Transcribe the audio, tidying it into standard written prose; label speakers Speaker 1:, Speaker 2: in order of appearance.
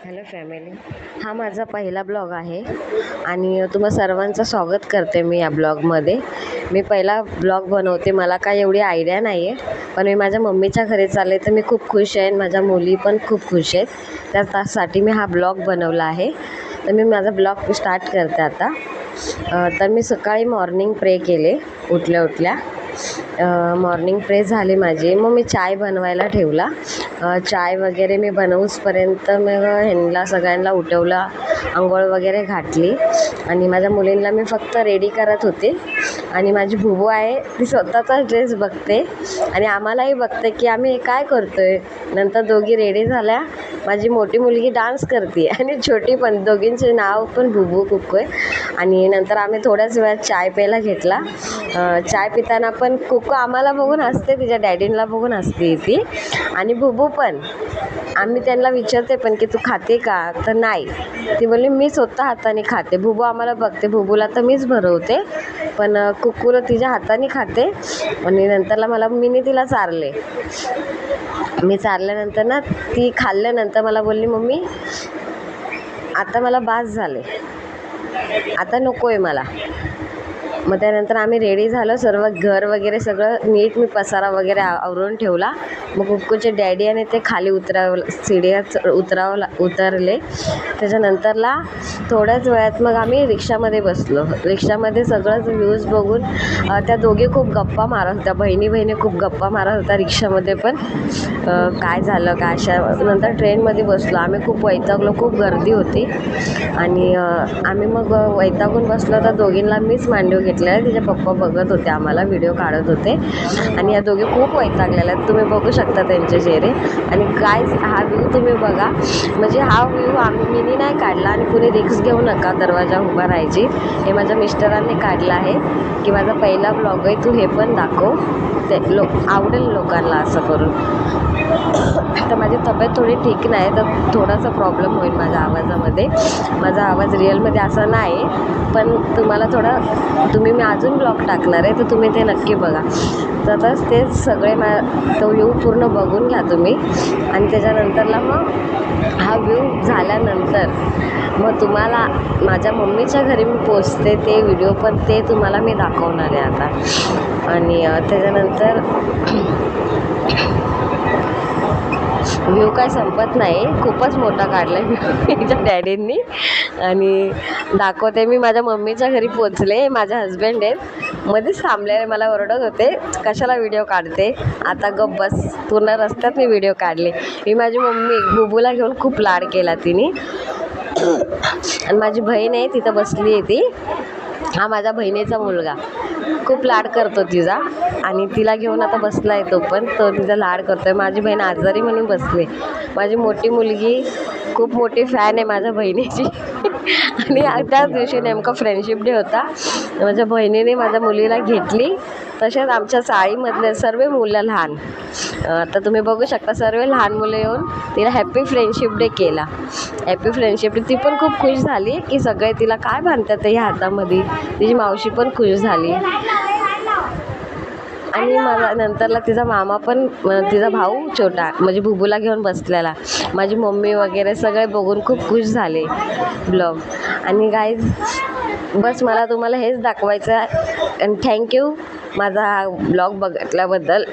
Speaker 1: Hello family, हा माझा पहिला ब्लॉग आहे आणि तुम्हा सर्वांचं स्वागत करते मी या ब्लॉगमध्ये. मी पहिला ब्लॉग बनवते, मला काय एवढी आयडिया नाही आहे, पण मी माझ्या मम्मीच्या घरी चालले तर मी खूप खुश आहे आणि माझ्या मुली पण खूप खुश आहेत. त्यासाठी मी हा ब्लॉग बनवला आहे. तर मी माझा ब्लॉग स्टार्ट करते आता. तर मी सकाळी मॉर्निंग प्रे केले उठल्या मॉर्निंग प्रे झाली माझी. मग मी चाय बनवायला ठेवला. चाय वगैरे मी बनवूसपर्यंत मग ह्यांना सगळ्यांना उठवलं, अंघोळ वगैरे घातली आणि माझ्या मुलींना मी फक्त रेडी करत होते. आणि माझी भुबू आहे ती स्वतःचा ड्रेस बघते आणि आम्हालाही बघते की आम्ही हे काय करतोय. नंतर दोघी रेडी झाल्या. माझी मोठी मुलगी डान्स करते आणि छोटी पण, दोघींचे नाव पण भुबू कुक्कू आहे. आणि नंतर आम्ही थोड्याच वेळात चाय प्यायला घेतला. चाय पिताना पण कुक्कू आम्हाला बघून हसते, तिच्या डॅडींना बघून हसते ती. आणि भुबू पण, आम्ही त्यांना विचारते पण की तू खाते का, तर नाही, ती बोलली मी स्वतः हाताने खाते. भुबू आम्हाला बघते, भुबूला तर मीच भरवते पण कुक्कूला तिच्या हाताने खाते. आणि नंतरला मीनी तिला चारले. मी चारल्यानंतर ना ती खाल्ल्यानंतर मला बोलली मम्मी आता मला बास झाले, आता नको आहे मला. मग त्यानंतर आम्ही रेडी झालो, सर्व घर वगैरे सगळं नीट मी पसारा वगैरे आवरून ठेवला. मग कुक्कूचे डॅडी आणि ते खाली उतरले. त्याच्यानंतरला थोड्याच वेळात मग आम्ही रिक्षामध्ये बसलो. रिक्षामध्ये सगळंच व्ह्यूज बघून त्या दोघी खूप गप्पा मारत होत्या, बहिणी खूप गप्पा मारत होत्या रिक्षामध्ये पण. काय झालं काय अशा. नंतर ट्रेनमध्ये बसलो आम्ही, खूप वैतागलो, खूप गर्दी होती. आणि आम्ही मग वैतागून बसलो तर दोघींना मीच मांडीवर घेतलेला. तिचे पप्पा बघत होते, आम्हाला व्हिडिओ काढत होते. आणि या दोघी खूप वैतागलेल्या आहेत, तुम्ही बघू शकता त्यांचे चेहरे. आणि गाईज हा व्ह्यू तुम्ही बघा, म्हणजे हा व्ह्यू मीनी नाही काढला आणि कुणी रिक्स घेऊ नका दरवाजा उभा राहायची. हे माझ्या मिस्टरांनी काढलं आहे की माझा पहिला ब्लॉग आहे, तू हे पण दाखव, ते आवडेल लोकांना असं करून. तर माझी तब्येत थोडी ठीक नाही, तर थोडासा प्रॉब्लेम होईल माझ्या आवाजामध्ये. माझा आवाज रिअलमध्ये असा नाही, पण तुम्हाला मी अजून ब्लॉग टाकणार आहे, तर तुम्ही ते नक्की बघा. तर तेच सगळे तो व्ह्यू पूर्ण बघून घ्या तुम्ही. आणि त्याच्यानंतरला मग हा व्ह्यू झाल्यानंतर मग तुम्हाला माझ्या मम्मीच्या घरी मी पोचते, ते व्हिडिओ पण ते तुम्हाला मी दाखवणार आहे आता. आणि त्याच्यानंतर व्ह्यू काय संपत नाही, खूपच मोठा काढला आहे माझ्या डॅडींनी. आणि दाखवते मी माझ्या मम्मीच्या घरी पोचले. माझे हजबंड आहेत मध्येच थांबलेले, मला ओरडत होते कशाला व्हिडिओ काढते, आता गप्प बस. पूर्ण रस्त्यात मी व्हिडिओ काढले. मी माझी मम्मी भुबूला घेऊन खूप लाड केला तिने. आणि माझी बहीण आहे तिथं बसली आहे ती, हा माझ्या बहिणीचा मुलगा, खूप लाड करतो तिचा. आणि तिला घेऊन आता बसला आहे तो पण, तो तिचा लाड करतो आहे. माझी बहीण आजारी म्हणून बसली. माझी मोठी मुलगी खूप मोठी फॅन आहे माझ्या बहिणीची. आणि त्याच दिवशी नेमका फ्रेंडशिप डे होता. माझ्या बहिणीने माझ्या मुलीला घेतली. तसेच आमच्या चाळीमधले सर्व मुलं लहान, आता तुम्ही बघू शकता, सर्व लहान मुलं येऊन तिला हॅपी फ्रेंडशिप डे केला. Happy friendship day. ती पण खूप खुश झाली की सगळे तिला काय बांधतात ह्या हातामध्ये. तिची मावशी पण खुश झाली. आणि मला नंतरला तिचा मामा पण, तिचा भाऊ छोटा म्हणजे भुबूला घेऊन बसलेला, माझी मम्मी वगैरे सगळे बघून खूप खुश झाले ब्लॉग. आणि गाईज बस मला तुम्हाला हेच दाखवायचं आहे. आणि थँक्यू माझा हा ब्लॉग बघितल्याबद्दल.